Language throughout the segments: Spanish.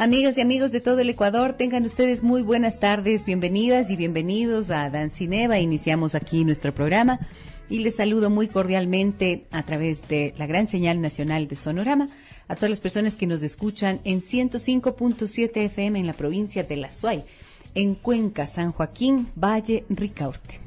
Amigas y amigos de todo el Ecuador, tengan ustedes muy buenas tardes, bienvenidas y bienvenidos a Dancineva. Iniciamos aquí nuestro programa y les saludo muy cordialmente a través de la gran señal nacional de Sonorama a todas las personas que nos escuchan en 105.7 FM en la provincia de La Suay, en Cuenca, San Joaquín, Valle, Ricaurte.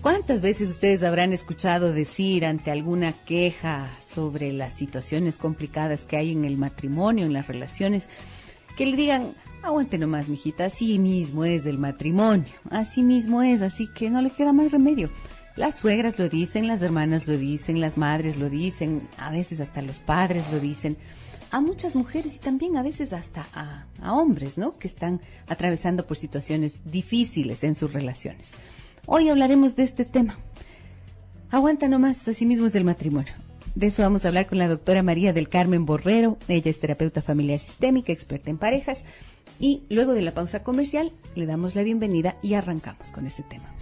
¿Cuántas veces ustedes habrán escuchado decir ante alguna queja sobre las situaciones complicadas que hay en el matrimonio, en las relaciones, que le digan, aguante nomás, mijita, así mismo es el matrimonio, así mismo es, así que no le queda más remedio? Las suegras lo dicen, las hermanas lo dicen, las madres lo dicen, a veces hasta los padres lo dicen, a muchas mujeres y también a veces hasta a hombres, ¿no?, que están atravesando por situaciones difíciles en sus relaciones. Hoy hablaremos de este tema. Aguanta nomás, así mismo es el matrimonio. De eso vamos a hablar con la doctora María del Carmen Borrero. Ella es terapeuta familiar sistémica, experta en parejas. Y luego de la pausa comercial, le damos la bienvenida y arrancamos con ese tema.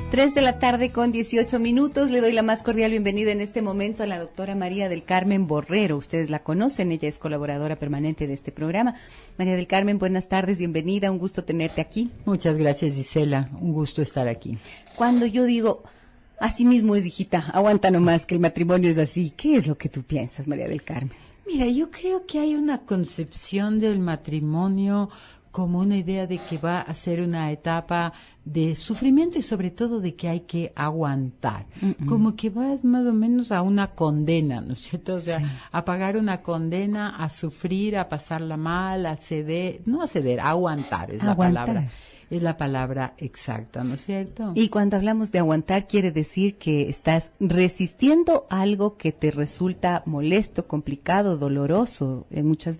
Tres de la tarde con 18 minutos. Le doy la más cordial bienvenida en este momento a la doctora María del Carmen Borrero. Ustedes la conocen, ella es colaboradora permanente de este programa. María del Carmen, buenas tardes, bienvenida, un gusto tenerte aquí. Muchas gracias, Gisela, un gusto estar aquí. Cuando yo digo, así mismo es, hijita, aguanta nomás que el matrimonio es así, ¿qué es lo que tú piensas, María del Carmen? Mira, yo creo que hay una concepción del matrimonio como una idea de que va a ser una etapa de sufrimiento y sobre todo de que hay que aguantar. Como que va más o menos a una condena, ¿no es cierto? O sea, sí, a pagar una condena, a sufrir, a pasarla mal, a ceder, no a ceder, a aguantar es aguantar. La palabra. Es la palabra exacta, ¿no es cierto? Y cuando hablamos de aguantar, quiere decir que estás resistiendo algo que te resulta molesto, complicado, doloroso, en muchas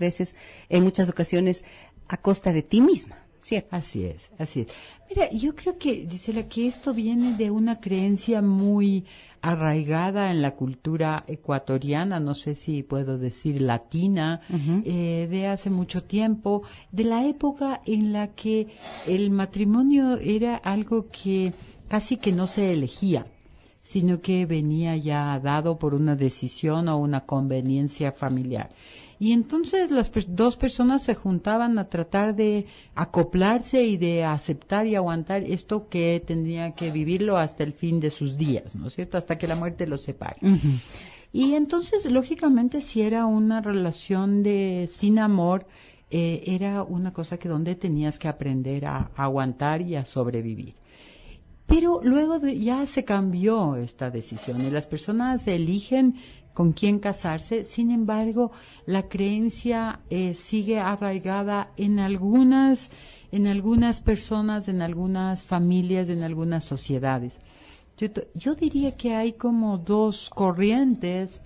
ocasiones, a costa de ti misma, ¿cierto? Así es, así es. Mira, yo creo que, Gisela, que esto viene de una creencia muy arraigada en la cultura ecuatoriana, no sé si puedo decir latina, de hace mucho tiempo, de la época en la que el matrimonio era algo que casi que no se elegía, sino que venía ya dado por una decisión o una conveniencia familiar. Y entonces las dos personas se juntaban a tratar de acoplarse y de aceptar y aguantar esto que tendría que vivirlo hasta el fin de sus días, ¿no es cierto? Hasta que la muerte los separe. Y entonces, lógicamente, si era una relación sin amor, era una cosa que donde tenías que aprender a aguantar y a sobrevivir. Pero luego ya se cambió esta decisión y las personas eligen con quién casarse. Sin embargo, la creencia sigue arraigada en algunas personas, en algunas familias, en algunas sociedades. Yo diría que hay como dos corrientes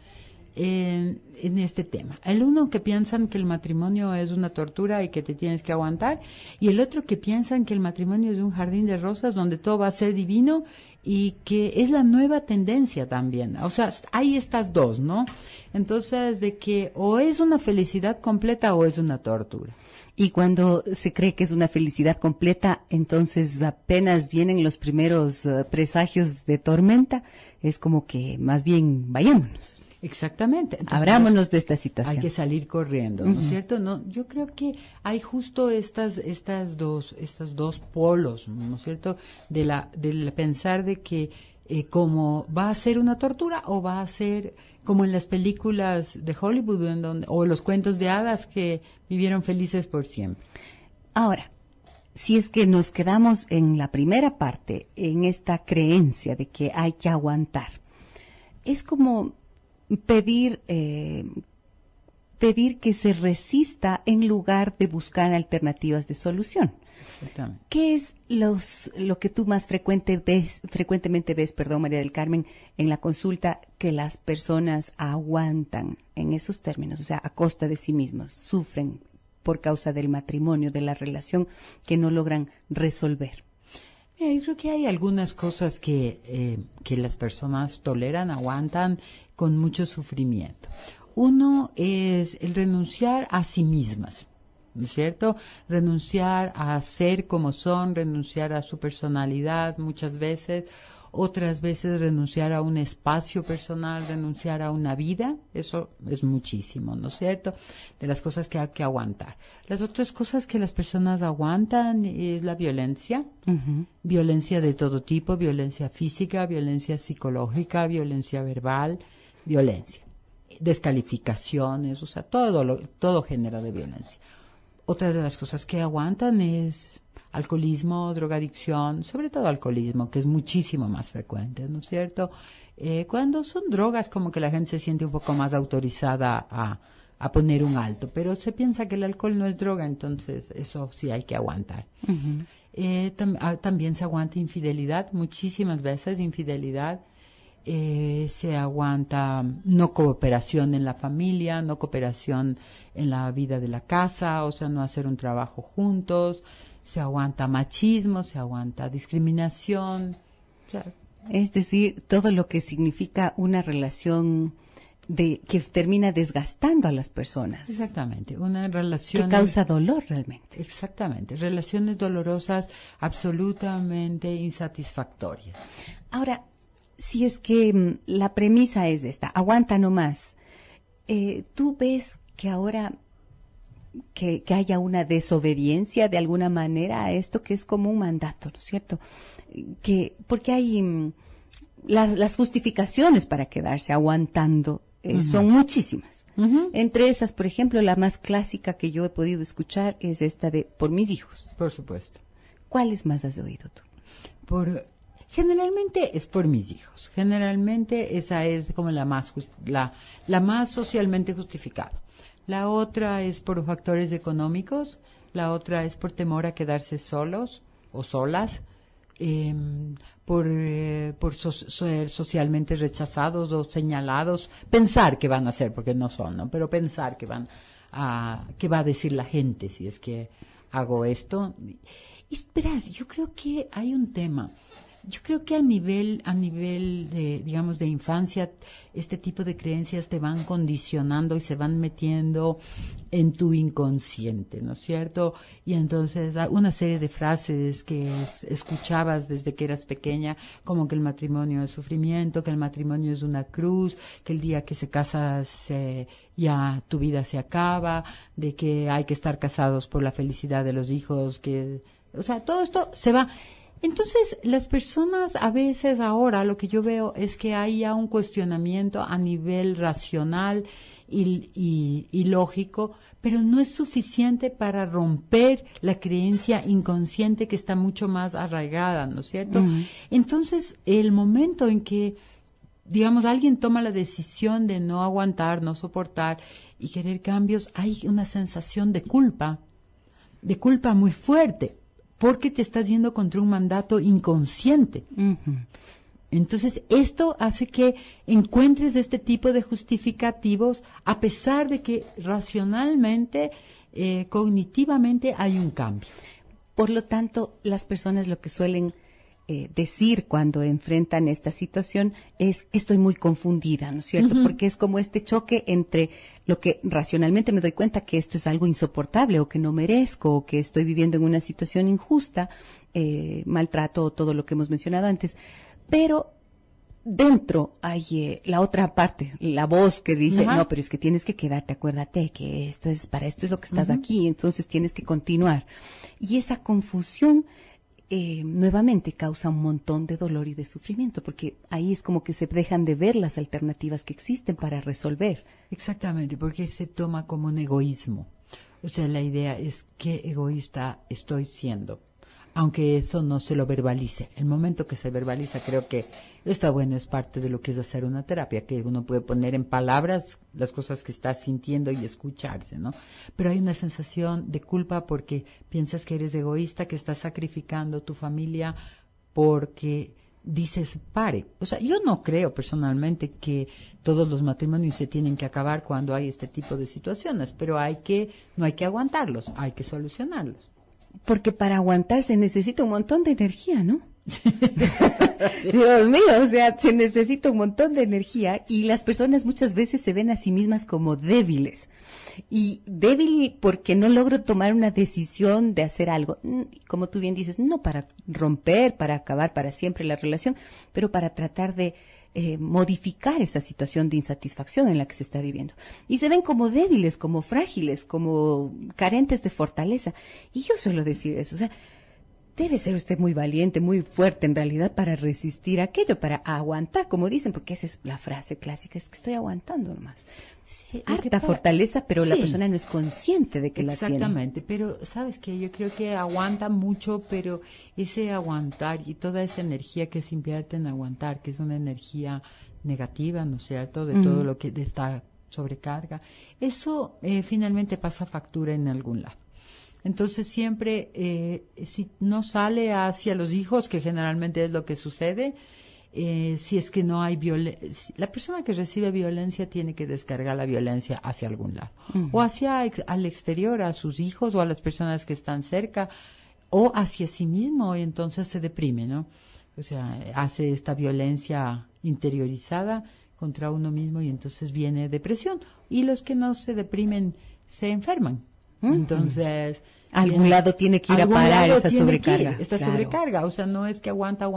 en este tema. El uno que piensan que el matrimonio es una tortura y que te tienes que aguantar, y el otro que piensan que el matrimonio es un jardín de rosas donde todo va a ser divino y que es la nueva tendencia también. O sea, hay estas dos, ¿no? Entonces, de que o es una felicidad completa o es una tortura. Y cuando se cree que es una felicidad completa, entonces apenas vienen los primeros presagios de tormenta, es como que más bien vayámonos. Exactamente. Entonces, abrámonos de esta situación. Hay que salir corriendo, ¿no es cierto? No, yo creo que hay justo estas dos polos, ¿no es cierto? Del pensar de que como va a ser una tortura o va a ser como en las películas de Hollywood o los cuentos de hadas que vivieron felices por siempre. Ahora, si es que nos quedamos en la primera parte, en esta creencia de que hay que aguantar, es como pedir que se resista en lugar de buscar alternativas de solución. ¿Qué es lo que tú más frecuentemente ves, María del Carmen, en la consulta, que las personas aguantan en esos términos, o sea, a costa de sí mismos, sufren por causa del matrimonio, de la relación que no logran resolver? Yo creo que hay algunas cosas que las personas toleran, aguantan con mucho sufrimiento. Uno es el renunciar a sí mismas, ¿no es cierto? Renunciar a ser como son, renunciar a su personalidad muchas veces, otras veces renunciar a un espacio personal, renunciar a una vida, eso es muchísimo, ¿no es cierto? De las cosas que hay que aguantar. Las otras cosas que las personas aguantan es la violencia, violencia de todo tipo, violencia física, violencia psicológica, violencia verbal, violencia, descalificaciones, o sea, todo género de violencia. Otra de las cosas que aguantan es alcoholismo, drogadicción, sobre todo alcoholismo, que es muchísimo más frecuente, ¿no es cierto? Cuando son drogas, como que la gente se siente un poco más autorizada a poner un alto, pero se piensa que el alcohol no es droga, entonces eso sí hay que aguantar. También se aguanta infidelidad, muchísimas veces infidelidad. Se aguanta no cooperación en la familia, no cooperación en la vida de la casa, o sea, no hacer un trabajo juntos. Se aguanta machismo, se aguanta discriminación. O sea, es decir, todo lo que significa una relación que termina desgastando a las personas. Exactamente, una relación... que causa dolor realmente. Exactamente, relaciones dolorosas absolutamente insatisfactorias. Ahora, si es que la premisa es esta, aguanta nomás, ¿tú ves que ahora... Que haya una desobediencia de alguna manera a esto que es como un mandato, ¿no es cierto? Porque hay las justificaciones para quedarse aguantando son muchísimas. Entre esas, por ejemplo, la más clásica que yo he podido escuchar es esta de por mis hijos. Por supuesto. ¿Cuáles más has oído tú? Generalmente es por mis hijos. Generalmente esa es como la más socialmente justificada. La otra es por factores económicos, la otra es por temor a quedarse solos o solas, por ser socialmente rechazados o señalados, pensar que van a ser, porque no son, ¿no? Pero pensar que qué va a decir la gente si es que hago esto. Y, verás, yo creo que hay un tema. Yo creo que a nivel de, digamos, de infancia, este tipo de creencias te van condicionando y se van metiendo en tu inconsciente, ¿no es cierto? Y entonces una serie de frases que escuchabas desde que eras pequeña, como que el matrimonio es sufrimiento, que el matrimonio es una cruz, que el día que se casas ya tu vida se acaba, de que hay que estar casados por la felicidad de los hijos, o sea, todo esto se va. Entonces, las personas a veces ahora lo que yo veo es que hay ya un cuestionamiento a nivel racional y lógico, pero no es suficiente para romper la creencia inconsciente que está mucho más arraigada, ¿no es cierto? Entonces, el momento en que, digamos, alguien toma la decisión de no aguantar, no soportar y querer cambios, hay una sensación de culpa muy fuerte, porque te estás yendo contra un mandato inconsciente. Entonces, esto hace que encuentres este tipo de justificativos, a pesar de que racionalmente, cognitivamente hay un cambio. Por lo tanto, las personas lo que suelen decir cuando enfrentan esta situación es estoy muy confundida, ¿no es cierto? Porque es como este choque entre lo que racionalmente me doy cuenta que esto es algo insoportable o que no merezco o que estoy viviendo en una situación injusta, maltrato o todo lo que hemos mencionado antes, pero dentro hay la otra parte, la voz que dice, no, pero es que tienes que quedarte, acuérdate que para esto es lo que estás aquí, entonces tienes que continuar. Y esa confusión nuevamente causa un montón de dolor y de sufrimiento, porque ahí es como que se dejan de ver las alternativas que existen para resolver. Exactamente, porque se toma como un egoísmo. O sea, la idea es qué egoísta estoy siendo, aunque eso no se lo verbalice. El momento que se verbaliza, creo que está bueno, es parte de lo que es hacer una terapia, que uno puede poner en palabras las cosas que está sintiendo y escucharse, ¿no? Pero hay una sensación de culpa porque piensas que eres egoísta, que estás sacrificando tu familia porque dices pare. O sea, yo no creo personalmente que todos los matrimonios se tienen que acabar cuando hay este tipo de situaciones, pero no hay que aguantarlos, hay que solucionarlos. Porque para aguantar se necesita un montón de energía, ¿no? Dios mío, o sea, se necesita un montón de energía y las personas muchas veces se ven a sí mismas como débiles. Y débil porque no logro tomar una decisión de hacer algo. Como tú bien dices, no para romper, para acabar para siempre la relación, pero para tratar de modificar esa situación de insatisfacción en la que se está viviendo. Y se ven como débiles, como frágiles, como carentes de fortaleza. Y yo suelo decir eso, o sea, debe ser usted muy valiente, muy fuerte en realidad para resistir aquello, para aguantar, como dicen, porque esa es la frase clásica, es que estoy aguantando nomás. Sí, harta fortaleza, pero la persona no es consciente de que la tiene. Exactamente, pero ¿sabes qué? Yo creo que aguanta mucho, pero ese aguantar y toda esa energía que se invierte en aguantar, que es una energía negativa, ¿no es cierto?, de todo lo que de esta sobrecarga, eso finalmente pasa factura en algún lado. Entonces siempre, si no sale hacia los hijos, que generalmente es lo que sucede, si es que no hay violencia, la persona que recibe violencia tiene que descargar la violencia hacia algún lado, o hacia al exterior, a sus hijos o a las personas que están cerca, o hacia sí mismo, y entonces se deprime, ¿no? O sea, hace esta violencia interiorizada contra uno mismo y entonces viene depresión. Y los que no se deprimen se enferman. Entonces, algún lado tiene que ir a parar esa sobrecarga. Esta sobrecarga, o sea, no es que aguanta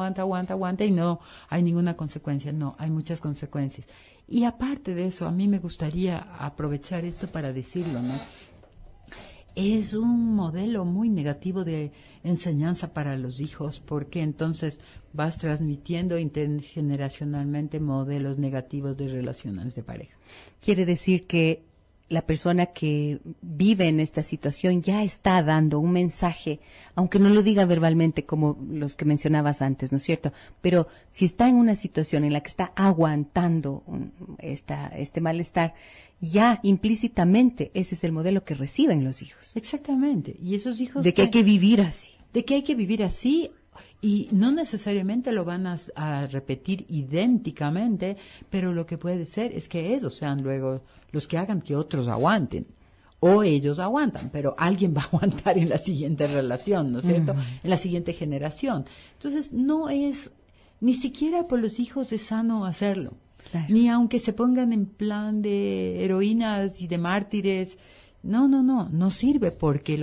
y no hay ninguna consecuencia, no, hay muchas consecuencias. Y aparte de eso, a mí me gustaría aprovechar esto para decirlo, ¿no? Es un modelo muy negativo de enseñanza para los hijos, porque entonces vas transmitiendo intergeneracionalmente modelos negativos de relaciones de pareja. Quiere decir que la persona que vive en esta situación ya está dando un mensaje, aunque no lo diga verbalmente como los que mencionabas antes, ¿no es cierto? Pero si está en una situación en la que está aguantando este malestar, ya implícitamente ese es el modelo que reciben los hijos. Exactamente. Y esos hijos... De que hay que vivir así. De que hay que vivir así. Y no necesariamente lo van a repetir idénticamente, pero lo que puede ser es que ellos sean luego los que hagan que otros aguanten. O ellos aguantan, pero alguien va a aguantar en la siguiente relación, ¿no es cierto? En la siguiente generación. Entonces, no es, ni siquiera por los hijos es sano hacerlo. Claro. Ni aunque se pongan en plan de heroínas y de mártires. No sirve porque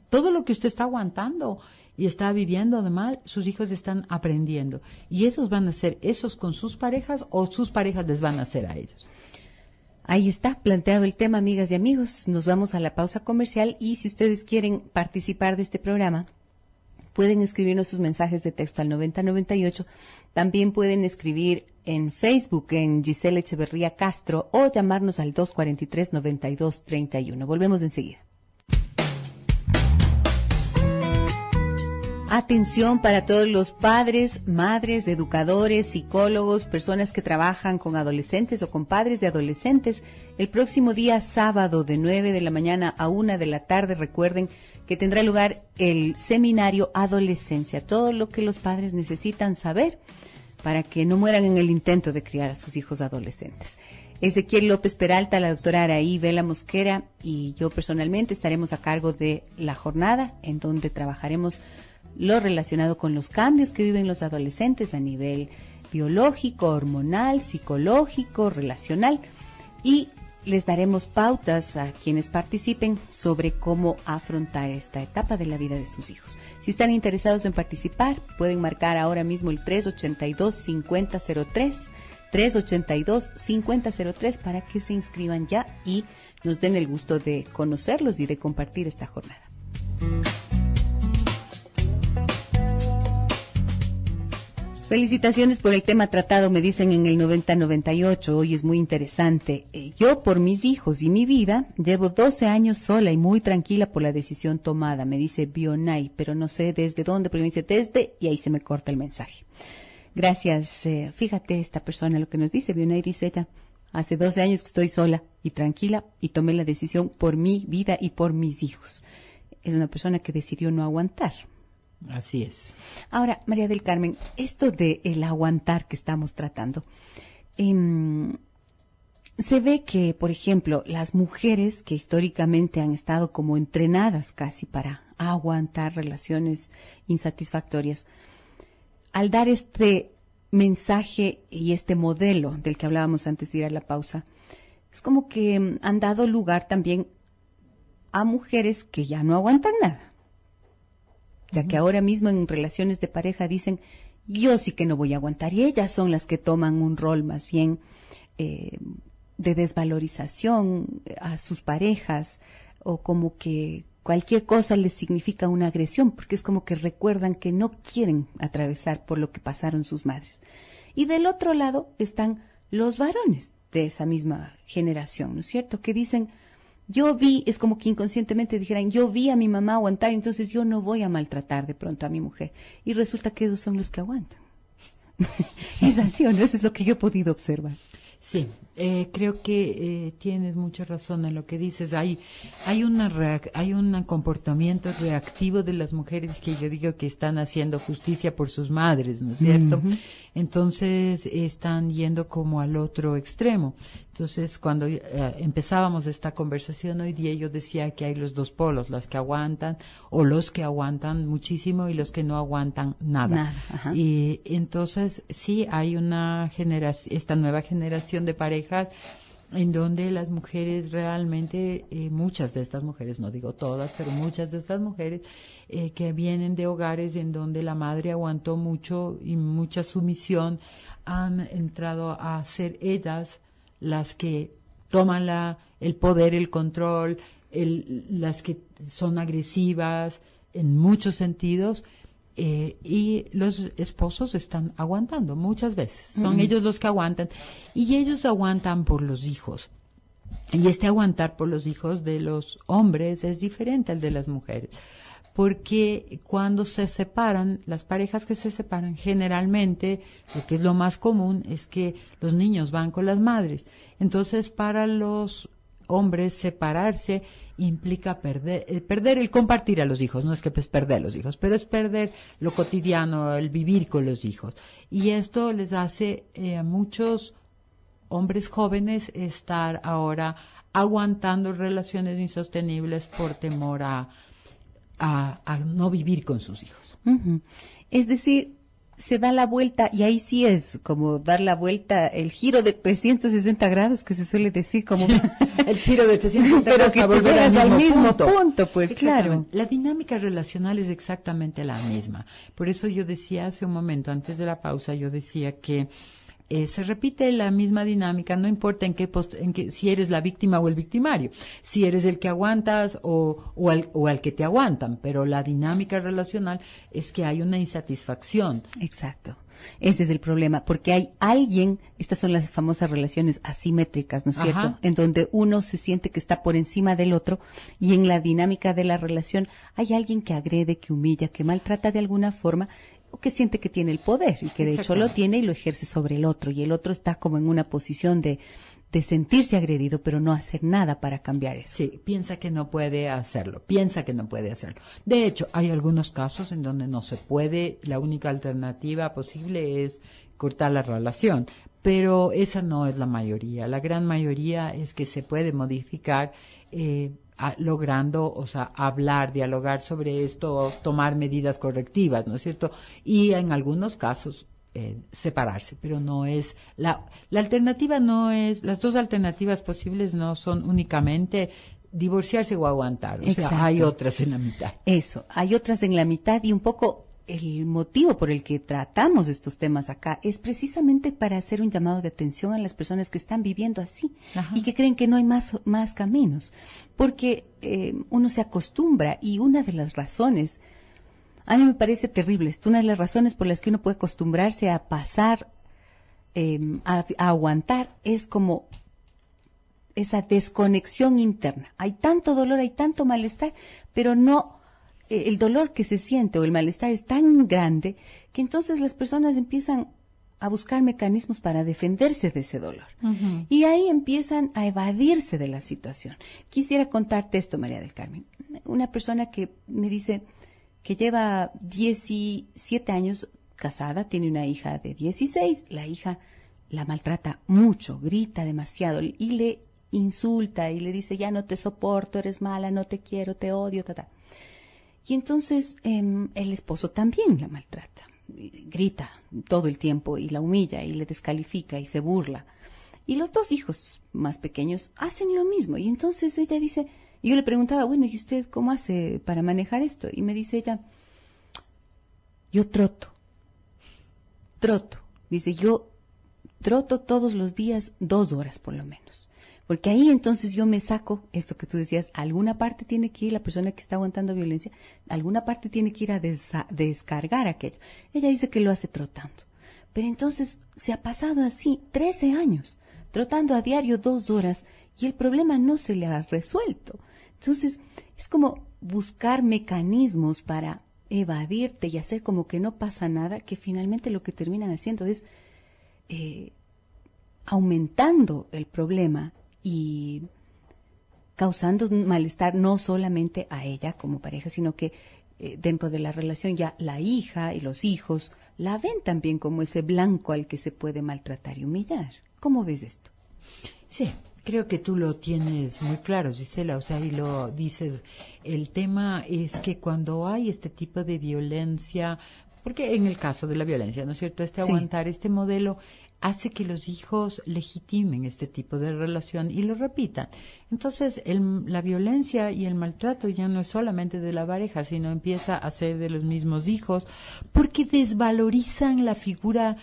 todo lo que usted está aguantando y está viviendo de mal, sus hijos están aprendiendo. Y esos van a ser esos con sus parejas o sus parejas les van a hacer a ellos. Ahí está planteado el tema, amigas y amigos. Nos vamos a la pausa comercial y si ustedes quieren participar de este programa, pueden escribirnos sus mensajes de texto al 9098. También pueden escribir en Facebook en Gisela Echeverría Castro o llamarnos al 243-9231. Volvemos enseguida. Atención para todos los padres, madres, educadores, psicólogos, personas que trabajan con adolescentes o con padres de adolescentes. El próximo día sábado de 9 de la mañana a 1 de la tarde, recuerden que tendrá lugar el seminario Adolescencia, todo lo que los padres necesitan saber para que no mueran en el intento de criar a sus hijos adolescentes. Ezequiel López Peralta, la doctora Araí Vela Mosquera y yo personalmente estaremos a cargo de la jornada en donde trabajaremos lo relacionado con los cambios que viven los adolescentes a nivel biológico, hormonal, psicológico, relacional y les daremos pautas a quienes participen sobre cómo afrontar esta etapa de la vida de sus hijos. Si están interesados en participar, pueden marcar ahora mismo el 382-5003, 382-5003 para que se inscriban ya y nos den el gusto de conocerlos y de compartir esta jornada. Felicitaciones por el tema tratado, me dicen en el 9098, hoy es muy interesante. Yo por mis hijos y mi vida llevo 12 años sola y muy tranquila por la decisión tomada, me dice Bionay, pero no sé desde dónde, pero me dice desde y ahí se me corta el mensaje. Gracias, fíjate esta persona lo que nos dice, Bionay dice ella, hace 12 años que estoy sola y tranquila y tomé la decisión por mi vida y por mis hijos. Es una persona que decidió no aguantar. Así es. Ahora, María del Carmen, esto de el aguantar que estamos tratando, se ve que, por ejemplo, las mujeres que históricamente han estado como entrenadas casi para aguantar relaciones insatisfactorias, al dar este mensaje y este modelo del que hablábamos antes de ir a la pausa, es como que han dado lugar también a mujeres que ya no aguantan nada. O sea, que ahora mismo en relaciones de pareja dicen, yo sí que no voy a aguantar. Y ellas son las que toman un rol más bien de desvalorización a sus parejas, o como que cualquier cosa les significa una agresión, porque es como que recuerdan que no quieren atravesar por lo que pasaron sus madres. Y del otro lado están los varones de esa misma generación, ¿no es cierto? Que dicen, yo vi, es como que inconscientemente dijeran, yo vi a mi mamá aguantar, entonces yo no voy a maltratar de pronto a mi mujer. Y resulta que ellos son los que aguantan. Es así, ¿o no? Eso es lo que yo he podido observar. Sí, creo que tienes mucha razón en lo que dices. Hay un comportamiento reactivo de las mujeres que yo digo que están haciendo justicia por sus madres, ¿no es cierto? Uh-huh. Entonces están yendo como al otro extremo. Entonces cuando empezábamos esta conversación hoy día, yo decía que hay los dos polos, las que aguantan o los que aguantan muchísimo y los que no aguantan nada. Y entonces sí hay esta nueva generación de parejas en donde las mujeres realmente, muchas de estas mujeres, no digo todas, pero muchas de estas mujeres que vienen de hogares en donde la madre aguantó mucho y mucha sumisión, han entrado a ser ellas las que toman el poder, el control, las que son agresivas en muchos sentidos. Y los esposos están aguantando muchas veces, son ellos los que aguantan, y ellos aguantan por los hijos, y este aguantar por los hijos de los hombres es diferente al de las mujeres, porque cuando se separan, las parejas que se separan, generalmente lo que es lo más común es que los niños van con las madres. Entonces para los hombres separarse implica perder el compartir a los hijos, no es que pues perder los hijos, pero es perder lo cotidiano, el vivir con los hijos. Y esto les hace a muchos hombres jóvenes estar ahora aguantando relaciones insostenibles por temor a no vivir con sus hijos. Uh-huh. Es decir, se da la vuelta, y ahí sí es como dar la vuelta, el giro de 360 grados que se suele decir, como el giro de 360 grados, pero que volver al mismo punto, pues claro. La dinámica relacional es exactamente la misma. Por eso yo decía hace un momento, antes de la pausa, yo decía que se repite la misma dinámica, no importa en qué si eres la víctima o el victimario, si eres el que aguantas o al que te aguantan, pero la dinámica relacional es que hay una insatisfacción. Exacto. Ese es el problema, porque hay alguien, estas son las famosas relaciones asimétricas, ¿no es cierto? Ajá. En donde uno se siente que está por encima del otro, y en la dinámica de la relación hay alguien que agrede, que humilla, que maltrata de alguna forma, o que siente que tiene el poder y que de hecho lo tiene y lo ejerce sobre el otro, y el otro está como en una posición de sentirse agredido, pero no hacer nada para cambiar eso. Sí, piensa que no puede hacerlo. De hecho, hay algunos casos en donde no se puede, la única alternativa posible es cortar la relación, pero esa no es la mayoría. La gran mayoría es que se puede modificar logrando, o sea, hablar, dialogar sobre esto, tomar medidas correctivas, ¿no es cierto? Y en algunos casos separarse, pero no es la alternativa, no es, las dos alternativas posibles no son únicamente divorciarse o aguantar, o Exacto. sea, hay otras en la mitad. Eso, hay otras en la mitad, y un poco el motivo por el que tratamos estos temas acá es precisamente para hacer un llamado de atención a las personas que están viviendo así. Ajá. Y que creen que no hay más caminos, porque uno se acostumbra, y una de las razones, a mí me parece terrible, es una de las razones por las que uno puede acostumbrarse a pasar, a aguantar, es como esa desconexión interna. Hay tanto dolor, hay tanto malestar, pero no, el dolor que se siente o el malestar es tan grande que entonces las personas empiezan a buscar mecanismos para defenderse de ese dolor. Uh-huh. Y ahí empiezan a evadirse de la situación. Quisiera contarte esto, María del Carmen. Una persona que me dice que lleva 17 años casada, tiene una hija de 16, la hija la maltrata mucho, grita demasiado y le insulta y le dice, ya no te soporto, eres mala, no te quiero, te odio, ta. Y entonces el esposo también la maltrata. grita todo el tiempo y la humilla y le descalifica y se burla. Y los dos hijos más pequeños hacen lo mismo. Y entonces ella dice, y yo le preguntaba, bueno, ¿y usted cómo hace para manejar esto? Y me dice ella, yo troto. Dice, yo troto todos los días 2 horas por lo menos. Porque ahí entonces yo me saco esto que tú decías, alguna parte tiene que ir la persona que está aguantando violencia, alguna parte tiene que ir a descargar aquello. Ella dice que lo hace trotando. Pero entonces se ha pasado así 13 años, trotando a diario 2 horas y el problema no se le ha resuelto. Entonces es como buscar mecanismos para evadirte y hacer como que no pasa nada, que finalmente lo que terminan haciendo es aumentando el problema y causando un malestar no solamente a ella como pareja, sino que dentro de la relación ya la hija y los hijos la ven también como ese blanco al que se puede maltratar y humillar. ¿Cómo ves esto? Sí, creo que tú lo tienes muy claro, Gisela, o sea, y lo dices, el tema es que cuando hay este tipo de violencia, porque en el caso de la violencia, ¿no es cierto?, aguantar este modelo hace que los hijos legitimen este tipo de relación y lo repitan. Entonces, la violencia y el maltrato ya no es solamente de la pareja, sino empieza a ser de los mismos hijos, porque desvalorizan la figura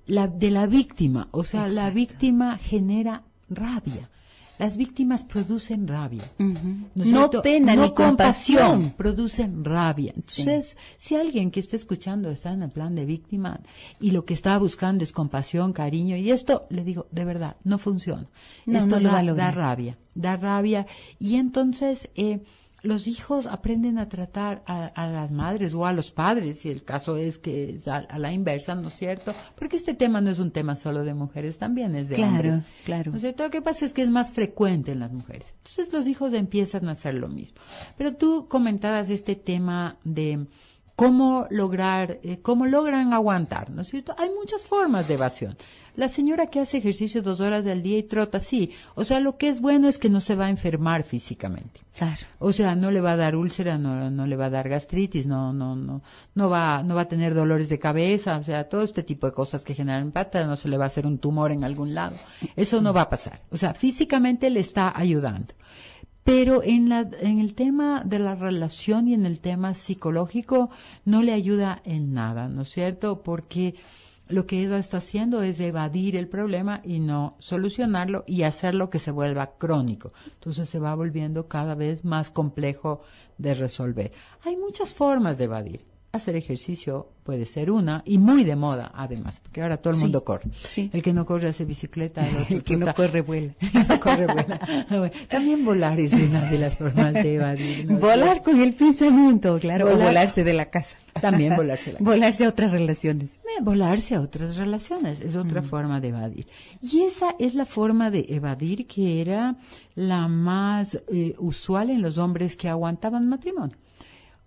de la víctima. O sea, la víctima genera rabia. Las víctimas producen rabia. No pena ni compasión. Producen rabia. Entonces, si alguien que está escuchando está en el plan de víctima y lo que está buscando es compasión, cariño, y esto, le digo, de verdad, no funciona. Esto da rabia. Y entonces, los hijos aprenden a tratar a las madres o a los padres, si el caso es que es a la inversa, ¿no es cierto? Porque este tema no es un tema solo de mujeres, también es de hombres. Claro. ¿No es cierto? Lo que pasa es que es más frecuente en las mujeres. Entonces los hijos empiezan a hacer lo mismo. Pero tú comentabas este tema de cómo logran aguantar, ¿no es cierto? Hay muchas formas de evasión. La señora que hace ejercicio 2 horas al día y trota, sí. O sea, lo que es bueno es que no se va a enfermar físicamente. Claro. O sea, no le va a dar úlcera, no le va a dar gastritis, no va a tener dolores de cabeza, o sea, todo este tipo de cosas que generan empata, no se le va a hacer un tumor en algún lado. Eso no va a pasar. O sea, físicamente le está ayudando. Pero en el tema de la relación y en el tema psicológico no le ayuda en nada, ¿no es cierto? Porque lo que ella está haciendo es evadir el problema y no solucionarlo y hacerlo que se vuelva crónico. Entonces se va volviendo cada vez más complejo de resolver. Hay muchas formas de evadir. Hacer ejercicio puede ser una, y muy de moda además, porque ahora todo el mundo corre. Sí. El que no corre hace bicicleta, el que no corre vuela. También volar es una de las formas de evadir, ¿no? Volar con el pensamiento, claro, o volarse de la casa. También volarse de la casa. Volarse a otras relaciones. Volarse a otras relaciones, es otra forma de evadir. Y esa es la forma de evadir que era la más usual en los hombres que aguantaban matrimonio.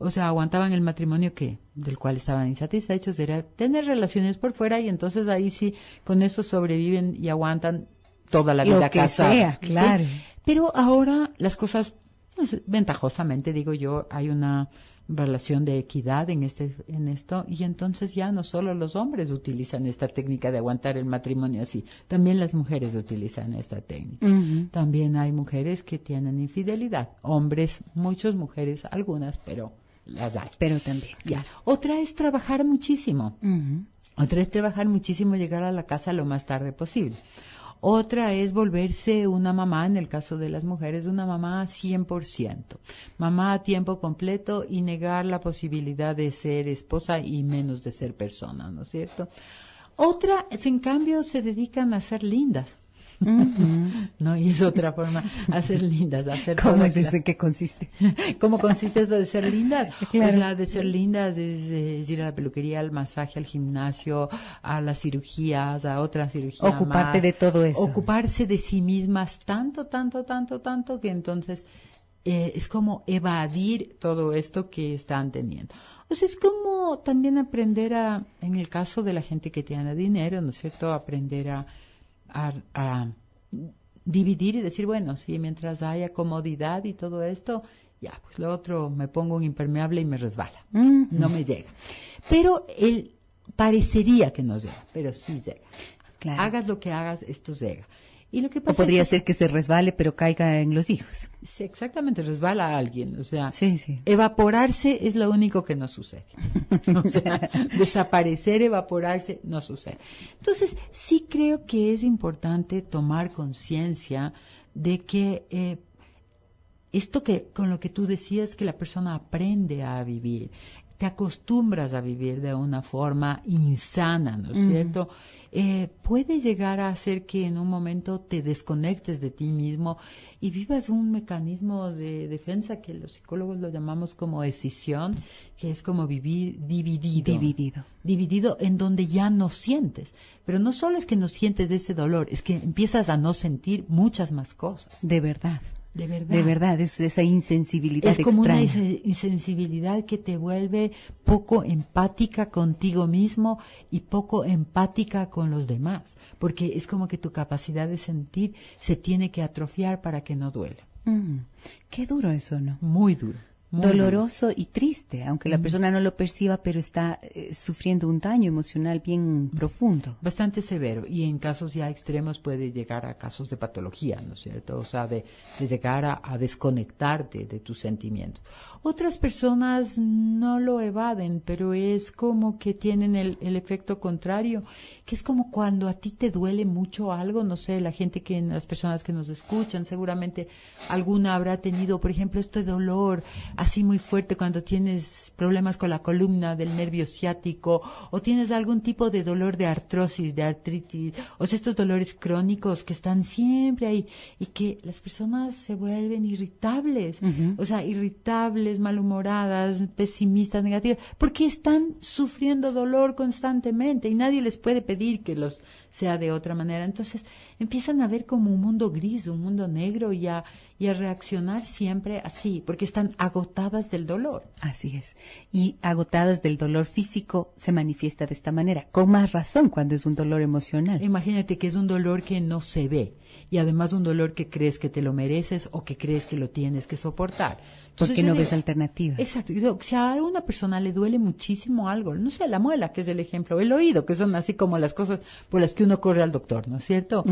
O sea, aguantaban el matrimonio del cual estaban insatisfechos, era tener relaciones por fuera y entonces ahí sí, con eso sobreviven y aguantan toda la vida casados. Sea, claro. ¿Sí? Pero ahora las cosas, pues, ventajosamente digo yo, hay una relación de equidad en esto, y entonces ya no solo los hombres utilizan esta técnica de aguantar el matrimonio así, también las mujeres utilizan esta técnica. También hay mujeres que tienen infidelidad, hombres, muchas mujeres, algunas, pero las hay. Pero también. Ya. Otra es trabajar muchísimo. Otra es trabajar muchísimo, llegar a la casa lo más tarde posible. Otra es volverse una mamá, en el caso de las mujeres, una mamá 100%. Mamá a tiempo completo y negar la posibilidad de ser esposa y menos de ser persona, ¿no es cierto? Otra, en cambio, se dedican a ser lindas. No, y es otra forma, hacer lindas, hacer ¿Cómo es eso? ¿En qué consiste? ¿Cómo consiste eso de ser lindas? Claro. O sea, de ser lindas es ir a la peluquería, al masaje, al gimnasio, a las cirugías, a otras cirugías. Ocuparte de todo eso. Ocuparse de sí mismas tanto, que entonces es como evadir todo esto que están teniendo. O sea, es como también aprender en el caso de la gente que tiene dinero, ¿no es cierto?, aprender a dividir y decir, bueno, sí, mientras haya comodidad y todo esto, ya, pues lo otro me pongo un impermeable y me resbala, no me llega. Pero parecería que no llega, pero sí llega. Claro. Hagas lo que hagas, esto llega. Y lo que O pasa podría es que, ser que se resbale, pero caiga en los hijos. sí, exactamente, resbala a alguien. O sea, Sí, sí. evaporarse es lo único que no sucede. O sea, desaparecer, evaporarse, no sucede. Entonces, sí creo que es importante tomar conciencia de que esto que con lo que tú decías, que la persona aprende a vivir, te acostumbras a vivir de una forma insana, ¿no es cierto? Puede llegar a hacer que en un momento te desconectes de ti mismo y vivas un mecanismo de defensa que los psicólogos lo llamamos como escisión, que es como vivir dividido. Dividido en donde ya no sientes. Pero no solo es que no sientes ese dolor, es que empiezas a no sentir muchas más cosas. De verdad. De verdad. De verdad, es esa insensibilidad Es como extraña. una insensibilidad que te vuelve poco empática contigo mismo y poco empática con los demás, porque es como que tu capacidad de sentir se tiene que atrofiar para que no duela. Qué duro eso, ¿no? Muy duro. Muy Doloroso y triste, aunque la persona no lo perciba, pero está sufriendo un daño emocional bien profundo. bastante severo, y en casos ya extremos puede llegar a casos de patología, ¿no es cierto? O sea, de llegar a desconectarte de tus sentimientos. Otras personas no lo evaden, pero es como que tienen el efecto contrario, que es como cuando a ti te duele mucho algo, no sé, las personas que nos escuchan, seguramente alguna habrá tenido, por ejemplo, este dolor así muy fuerte cuando tienes problemas con la columna del nervio ciático, o tienes algún tipo de dolor de artrosis, de artritis, o sea, estos dolores crónicos que están siempre ahí y que las personas se vuelven irritables, o sea, irritables, malhumoradas, pesimistas, negativas, porque están sufriendo dolor constantemente y nadie les puede pedir que los sea de otra manera. Entonces empiezan a ver como un mundo gris, un mundo negro y a reaccionar siempre así, porque están agotadas del dolor. Así es. Y agotadas del dolor físico se manifiesta de esta manera, con más razón cuando es un dolor emocional. Imagínate que es un dolor que no se ve y además un dolor que crees que te lo mereces o que crees que lo tienes que soportar. Entonces, Porque no ves alternativas. Exacto. Si a alguna persona le duele muchísimo algo, no sé, la muela, que es el ejemplo, el oído, que son así como las cosas por las que uno corre al doctor, ¿no es cierto?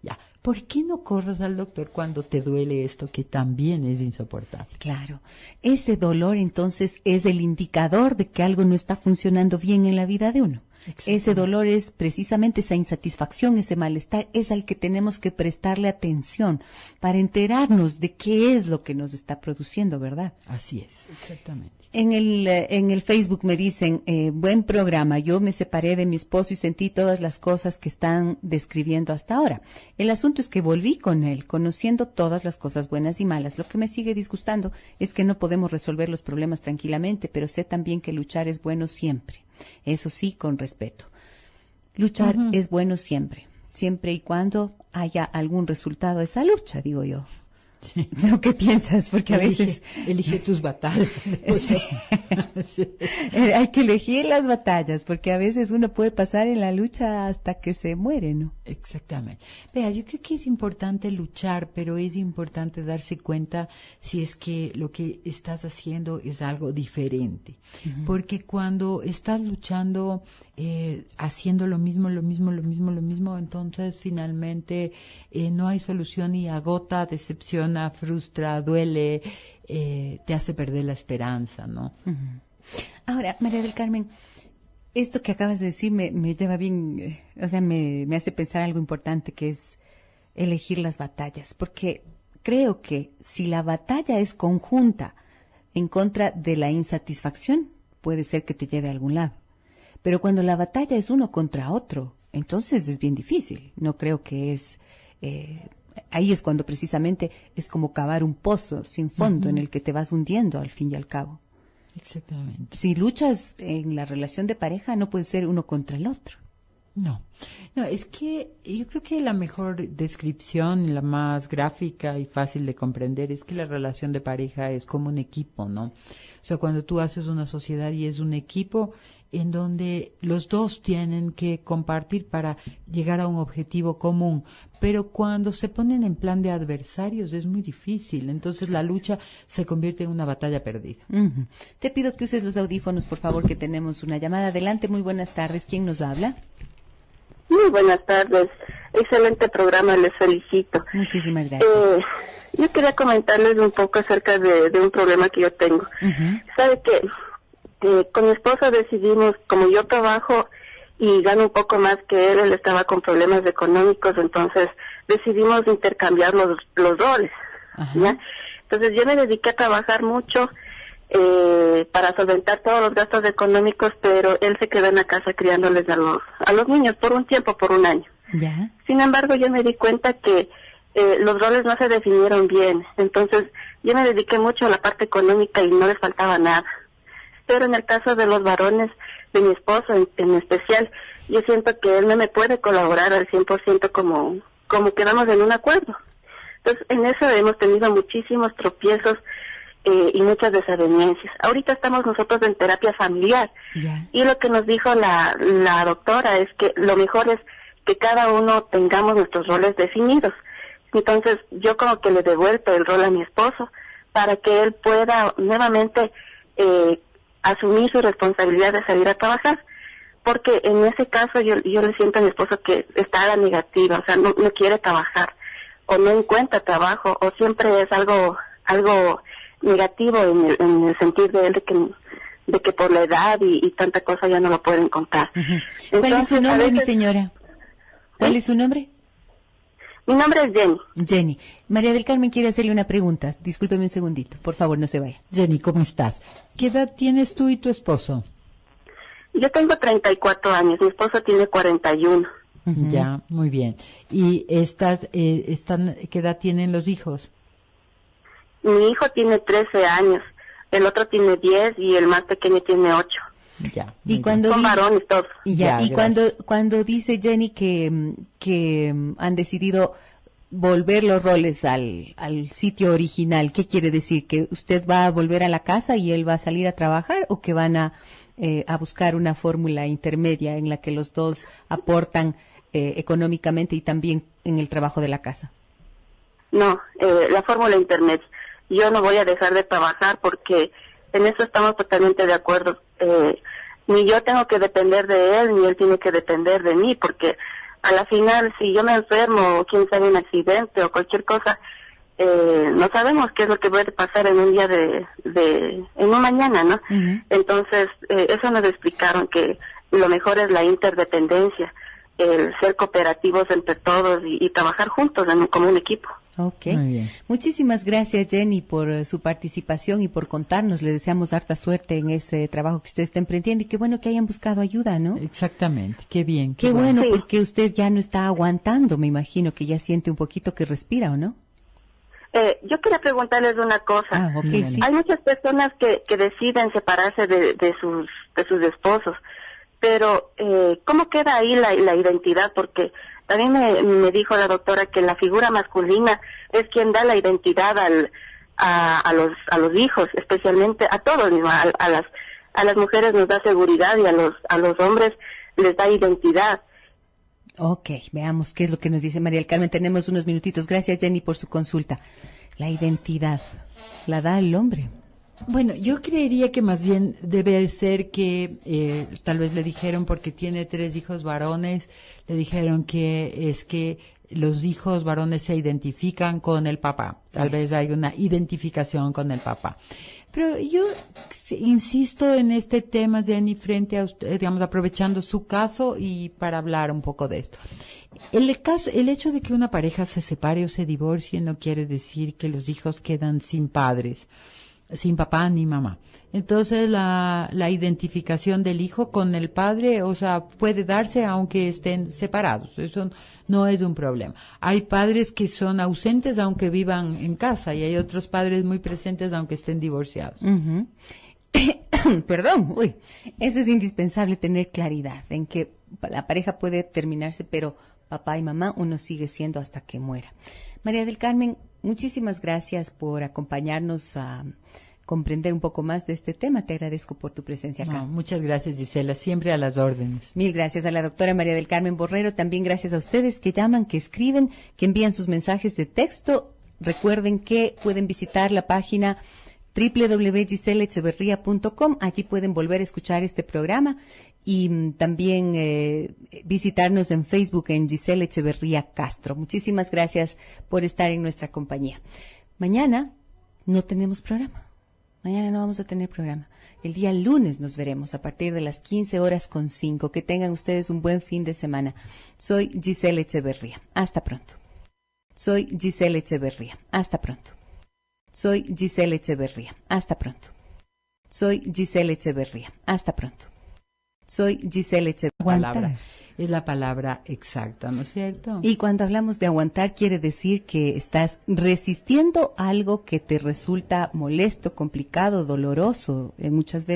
Ya. ¿Por qué no corres al doctor cuando te duele esto que también es insoportable? Claro. Ese dolor entonces es el indicador de que algo no está funcionando bien en la vida de uno. Ese dolor es precisamente esa insatisfacción, ese malestar, es al que tenemos que prestarle atención para enterarnos de qué es lo que nos está produciendo, ¿verdad? Así es, exactamente. En el Facebook me dicen, buen programa, yo me separé de mi esposo y sentí todas las cosas que están describiendo hasta ahora. El asunto es que volví con él, conociendo todas las cosas buenas y malas. Lo que me sigue disgustando es que no podemos resolver los problemas tranquilamente, pero sé también que luchar es bueno siempre. Eso sí, con respeto. Luchar es bueno siempre, siempre y cuando haya algún resultado de esa lucha, digo yo. Sí. ¿No? ¿Qué piensas? Porque a veces... Elige tus batallas. Sí. Sí. Hay que elegir las batallas, porque a veces uno puede pasar en la lucha hasta que se muere, ¿no? Exactamente. Vea, yo creo que es importante luchar, pero es importante darse cuenta si es que lo que estás haciendo es algo diferente. Porque cuando estás luchando, haciendo lo mismo, entonces finalmente no hay solución y agota, decepciona, frustra, duele, te hace perder la esperanza, ¿no? Ahora, María del Carmen, esto que acabas de decir me lleva bien, o sea, me hace pensar algo importante, que es elegir las batallas, porque creo que si la batalla es conjunta en contra de la insatisfacción, puede ser que te lleve a algún lado. Pero cuando la batalla es uno contra otro, entonces es bien difícil. No creo que es... ahí es cuando precisamente es como cavar un pozo sin fondo en el que te vas hundiendo al fin y al cabo. Exactamente. Si luchas en la relación de pareja, no puede ser uno contra el otro. No, no, es que yo creo que la mejor descripción, la más gráfica y fácil de comprender es que la relación de pareja es como un equipo, ¿no? O sea, cuando tú haces una sociedad y es un equipo en donde los dos tienen que compartir para llegar a un objetivo común, pero cuando se ponen en plan de adversarios es muy difícil, entonces la lucha se convierte en una batalla perdida. Uh-huh. Te pido que uses los audífonos, por favor, que tenemos una llamada. Adelante, muy buenas tardes. ¿Quién nos habla? Muy buenas tardes. Excelente programa, les felicito. Muchísimas gracias. Yo quería comentarles un poco acerca de un problema que yo tengo. Uh-huh. Sabe que con mi esposo decidimos, como yo trabajo y gano un poco más que él estaba con problemas económicos, entonces decidimos intercambiar los roles. Uh-huh. ¿Ya? Entonces yo me dediqué a trabajar mucho para solventar todos los gastos económicos, pero él se quedó en la casa criándoles a los niños por un tiempo, por un año. Ya. Sin embargo, yo me di cuenta que los roles no se definieron bien, entonces yo me dediqué mucho a la parte económica y no les faltaba nada. Pero en el caso de los varones, de mi esposo en especial, yo siento que él no me puede colaborar al 100% como quedamos en un acuerdo. Entonces, en eso hemos tenido muchísimos tropiezos y muchas desavenencias. Ahorita estamos nosotros en terapia familiar. Ya. Y lo que nos dijo la doctora es que lo mejor es que cada uno tengamos nuestros roles definidos. Entonces, yo como que le he devuelto el rol a mi esposo para que él pueda nuevamente asumir su responsabilidad de salir a trabajar. Porque en ese caso yo le siento a mi esposo que está a la negativa, o sea, no quiere trabajar, o no encuentra trabajo, o siempre es algo negativo en el sentido de él de que por la edad y tanta cosa ya no lo puede encontrar. Uh-huh. ¿Cuál es su nombre, mi señora? ¿Cuál es su nombre? Mi nombre es Jenny. Jenny. María del Carmen quiere hacerle una pregunta. Discúlpeme un segundito, por favor, no se vaya. Jenny, ¿cómo estás? ¿Qué edad tienes tú y tu esposo? Yo tengo 34 años, mi esposo tiene 41. Uh-huh. Ya, muy bien. ¿Y qué edad tienen los hijos? Mi hijo tiene 13 años, el otro tiene 10 y el más pequeño tiene 8. Ya. Y cuando Son varones todos. Ya, y gracias. cuando dice Jenny que han decidido volver los roles al sitio original, ¿qué quiere decir? ¿Que usted va a volver a la casa y él va a salir a trabajar o que van a buscar una fórmula intermedia en la que los dos aportan económicamente y también en el trabajo de la casa? No, la fórmula intermedia. Yo no voy a dejar de trabajar porque en eso estamos totalmente de acuerdo. Ni yo tengo que depender de él, ni él tiene que depender de mí, porque a la final, si yo me enfermo o quién sabe un accidente o cualquier cosa, no sabemos qué es lo que puede pasar en un día en un mañana, ¿no? Uh-huh. Entonces, eso nos explicaron que lo mejor es la interdependencia, el ser cooperativos entre todos y trabajar juntos como un equipo. Ok. Muy bien. Muchísimas gracias, Jenny, por su participación y por contarnos. Le deseamos harta suerte en ese trabajo que usted está emprendiendo y qué bueno que hayan buscado ayuda, ¿no? Exactamente. Qué bien. Qué bueno, Sí. porque usted ya no está aguantando, me imagino que ya siente un poquito que respira, ¿o no? Yo quería preguntarles una cosa. Ah, ok, Dígame. sí. Hay muchas personas que deciden separarse de sus esposos, pero ¿cómo queda ahí la identidad? Porque también me dijo la doctora que la figura masculina es quien da la identidad a los hijos, especialmente a todos, ¿no? A las mujeres nos da seguridad y a los hombres les da identidad. Ok, veamos qué es lo que nos dice María del Carmen. Tenemos unos minutitos. Gracias, Jenny, por su consulta. La identidad la da el hombre. Bueno, yo creería que más bien debe ser que tal vez le dijeron, porque tiene 3 hijos varones, le dijeron que es que los hijos varones se identifican con el papá. Tal vez hay una identificación con el papá. Pero yo insisto en este tema, Jenny, frente a usted, digamos, aprovechando su caso y para hablar un poco de esto. El hecho de que una pareja se separe o se divorcie no quiere decir que los hijos quedan sin padres, sin papá ni mamá. Entonces la identificación del hijo con el padre, o sea, puede darse aunque estén separados. Eso no es un problema. Hay padres que son ausentes aunque vivan en casa y hay otros padres muy presentes aunque estén divorciados. Uh-huh. Perdón, eso es indispensable tener claridad en que la pareja puede terminarse, pero papá y mamá uno sigue siendo hasta que muera. María del Carmen, muchísimas gracias por acompañarnos a comprender un poco más de este tema. Te agradezco por tu presencia acá. No, muchas gracias, Gisela, siempre a las órdenes. Mil gracias a la doctora María del Carmen Borrero. También gracias a ustedes que llaman, que escriben, que envían sus mensajes de texto. Recuerden que pueden visitar la página www.giselecheverria.com. Allí pueden volver a escuchar este programa y también visitarnos en Facebook en Gisela Echeverría Castro. Muchísimas gracias por estar en nuestra compañía. Mañana no tenemos programa. Mañana no vamos a tener programa. El día lunes nos veremos a partir de las 15:05. Que tengan ustedes un buen fin de semana. Soy Gisela Echeverría. Hasta pronto. Soy Gisela Echeverría. Hasta pronto. Soy Gisela Echeverría. Hasta pronto. Soy Gisela Echeverría. Hasta pronto. Soy Gisela Echeverría. Es la palabra exacta, ¿no es cierto? Y cuando hablamos de aguantar, quiere decir que estás resistiendo algo que te resulta molesto, complicado, doloroso, en muchas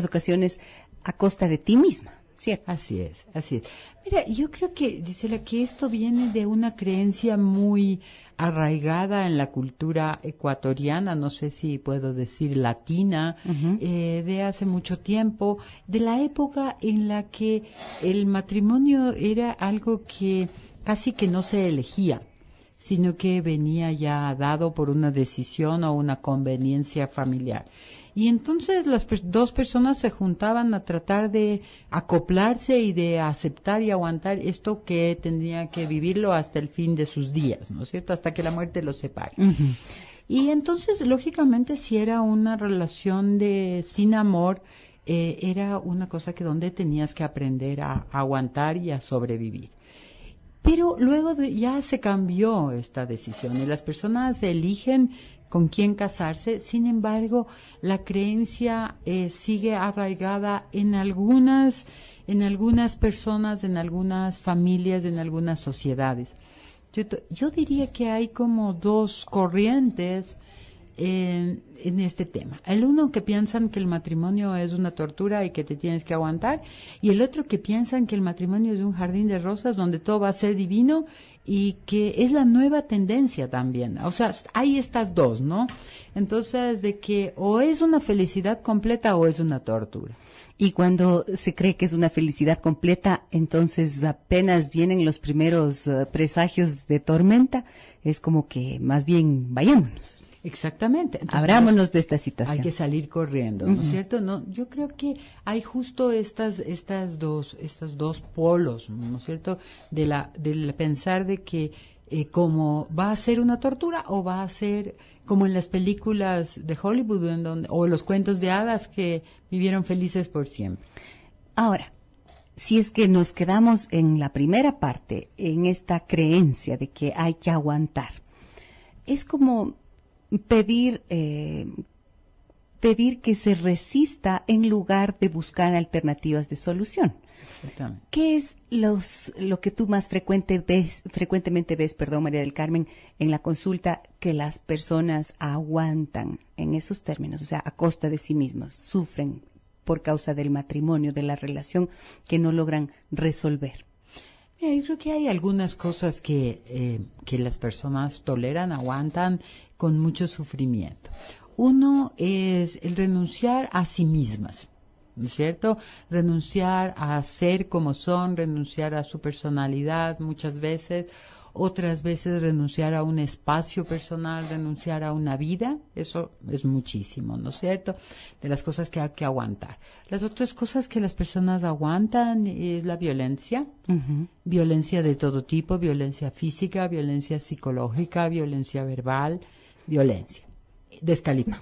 ocasiones, a costa de ti misma, ¿cierto? Así es, así es. Mira, yo creo que, Gisela, que esto viene de una creencia muy arraigada en la cultura ecuatoriana, no sé si puedo decir latina, de hace mucho tiempo, de la época en la que el matrimonio era algo que casi que no se elegía, sino que venía ya dado por una decisión o una conveniencia familiar. Y entonces las dos personas se juntaban a tratar de acoplarse y de aceptar y aguantar esto que tendría que vivirlo hasta el fin de sus días, ¿no es cierto? Hasta que la muerte los separe. Y entonces, lógicamente, si era una relación sin amor, era una cosa que donde tenías que aprender a aguantar y a sobrevivir. Pero luego ya se cambió esta decisión y las personas eligen con quién casarse. Sin embargo, la creencia sigue arraigada en algunas personas, en algunas familias, en algunas sociedades. Yo diría que hay como dos corrientes en este tema. El uno que piensan que el matrimonio es una tortura y que te tienes que aguantar, y el otro que piensan que el matrimonio es un jardín de rosas donde todo va a ser divino y que es la nueva tendencia también. O sea, hay estas dos, ¿no? Entonces, de que o es una felicidad completa o es una tortura. Y cuando se cree que es una felicidad completa, entonces apenas vienen los primeros presagios de tormenta, es como que más bien vayámonos. Exactamente. Entonces, abrámonos de esta situación. Hay que salir corriendo, ¿no es cierto? No, yo creo que hay justo estos dos polos, ¿no es cierto? Del pensar de que como va a ser una tortura o va a ser como en las películas de Hollywood o los cuentos de hadas que vivieron felices por siempre. Ahora, si es que nos quedamos en la primera parte, en esta creencia de que hay que aguantar, es como pedir que se resista en lugar de buscar alternativas de solución. Exactamente. ¿Qué es lo que tú más frecuentemente ves, María del Carmen, en la consulta, que las personas aguantan en esos términos, o sea, a costa de sí mismos, sufren por causa del matrimonio, de la relación que no logran resolver? Yo creo que hay algunas cosas que las personas toleran, aguantan con mucho sufrimiento. Uno es el renunciar a sí mismas, ¿no es cierto? Renunciar a ser como son, renunciar a su personalidad muchas veces, otras veces renunciar a un espacio personal, renunciar a una vida. Eso es muchísimo, ¿no es cierto? De las cosas que hay que aguantar. Las otras cosas que las personas aguantan es la violencia, violencia de todo tipo, violencia física, violencia psicológica, violencia verbal, violencia. Descalifica.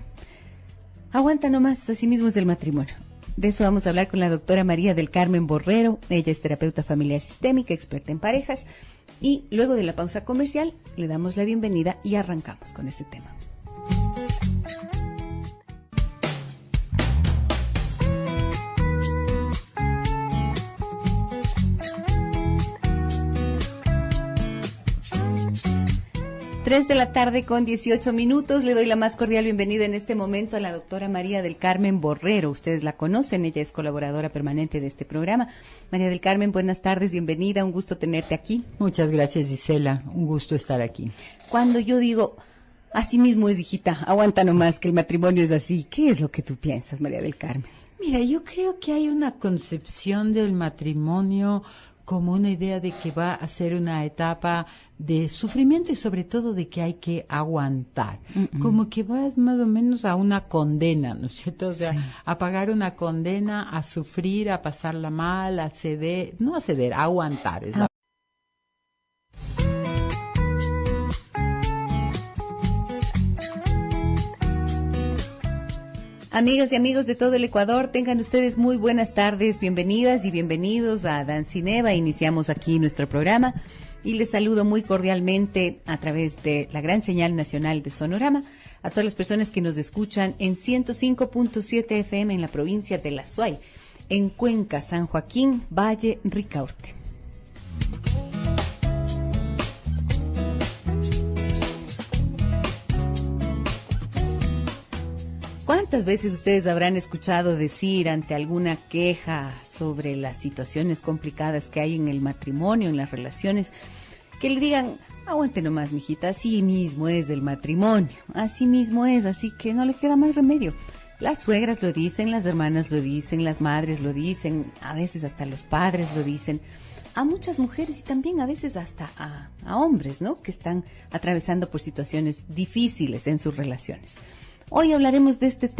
Aguanta nomás, así mismo es el matrimonio. De eso vamos a hablar con la doctora María del Carmen Borrero. Ella es terapeuta familiar sistémica, experta en parejas. Y luego de la pausa comercial, le damos la bienvenida y arrancamos con ese tema. 3 de la tarde con 18 minutos. Le doy la más cordial bienvenida en este momento a la doctora María del Carmen Borrero. Ustedes la conocen, ella es colaboradora permanente de este programa. María del Carmen, buenas tardes, bienvenida, un gusto tenerte aquí. Muchas gracias, Gisela, un gusto estar aquí. Cuando yo digo, así mismo es, hijita, aguanta nomás que el matrimonio es así, ¿qué es lo que tú piensas, María del Carmen? Mira, yo creo que hay una concepción del matrimonio como una idea de que va a ser una etapa de sufrimiento y sobre todo de que hay que aguantar. Como que va más o menos a una condena, ¿no es cierto? O sea, sí, a pagar una condena, a sufrir, a pasarla mal, a ceder, no a ceder, a aguantar. Es la... Amigas y amigos de todo el Ecuador, tengan ustedes muy buenas tardes, bienvenidas y bienvenidos a Dancineva. Iniciamos aquí nuestro programa y les saludo muy cordialmente a través de la gran señal nacional de Sonorama a todas las personas que nos escuchan en 105.7 FM en la provincia de La Suay, en Cuenca, San Joaquín, Valle, Ricaurte. ¿Cuántas veces ustedes habrán escuchado decir ante alguna queja sobre las situaciones complicadas que hay en el matrimonio, en las relaciones, que le digan, aguante nomás, mijita, así mismo es el matrimonio, así mismo es, así que no le queda más remedio? Las suegras lo dicen, las hermanas lo dicen, las madres lo dicen, a veces hasta los padres lo dicen, a muchas mujeres y también a veces hasta a hombres, ¿no?, que están atravesando por situaciones difíciles en sus relaciones. Hoy hablaremos de este tema.